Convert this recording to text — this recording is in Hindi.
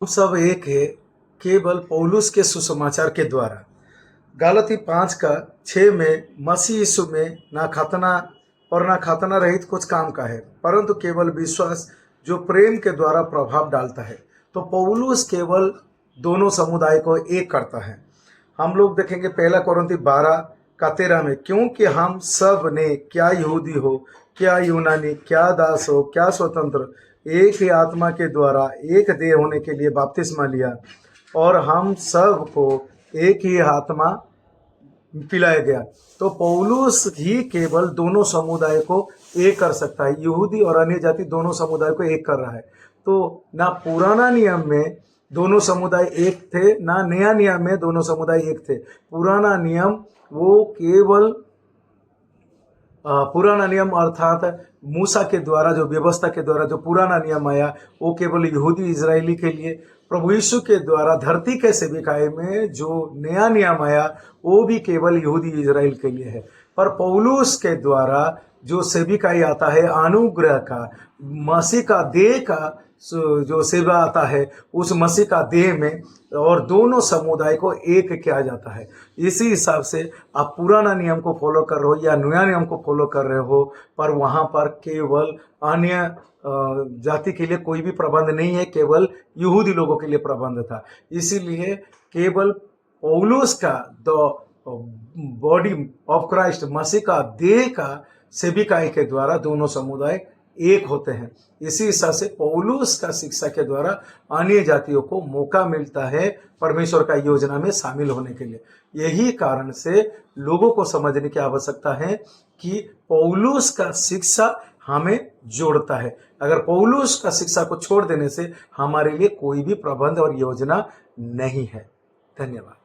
हम सब एक है केवल पौलुस के सुसमाचार के द्वारा। गलाती 5:6 में मसीह यीशु में ना खतना और ना खतना रहित कुछ काम का है, परंतु केवल विश्वास जो प्रेम के द्वारा प्रभाव डालता है। तो पौलुस केवल दोनों समुदाय को एक करता है। हम लोग देखेंगे 1 कोरिन्थी 12:13 में, क्योंकि हम सब ने, क्या यहूदी हो, क्या यूनानी, क्या दास हो, क्या स्वतंत्र, एक ही आत्मा के द्वारा एक देह होने के लिए बपतिस्मा लिया और हम सब को एक ही आत्मा पिलाया गया। तो पौलुस ही केवल दोनों समुदाय को एक कर सकता है। यहूदी और अन्य जाति दोनों समुदाय को एक कर रहा है। तो ना पुराना नियम में दोनों समुदाय एक थे, ना नया नियम में दोनों समुदाय एक थे। पुराना नियम अर्थात मूसा के द्वारा, जो व्यवस्था के द्वारा जो पुराना नियम आया, वो केवल यहूदी इजरायली के लिए। प्रभु यीशु के द्वारा धरती के सेविकाई में जो नया नियम आया, वो भी केवल यहूदी इजराइल के लिए है। पर पौलुस के द्वारा जो सेविकाई आता है, अनुग्रह का, मसीह का देह का जो सेवा आता है, उस मसीह का देह में और दोनों समुदाय को एक किया जाता है। इसी हिसाब से आप पुराना नियम को फॉलो कर रहे हो या नया नियम को फॉलो कर रहे हो, पर वहाँ पर केवल अन्य जाति के लिए कोई भी प्रबंध नहीं है, केवल यहूदी लोगों के लिए प्रबंध था। इसीलिए केवल पौलुस का द बॉडी ऑफ क्राइस्ट, मसीह का देह का सेविकाई के द्वारा दोनों समुदाय एक होते हैं। इसी हिसाब से पौलुस का शिक्षा के द्वारा अन्य जातियों को मौका मिलता है परमेश्वर का योजना में शामिल होने के लिए। यही कारण से लोगों को समझने की आवश्यकता है कि पौलुस का शिक्षा हमें जोड़ता है। अगर पौलुस का शिक्षा को छोड़ देने से हमारे लिए कोई भी प्रबंध और योजना नहीं है। धन्यवाद।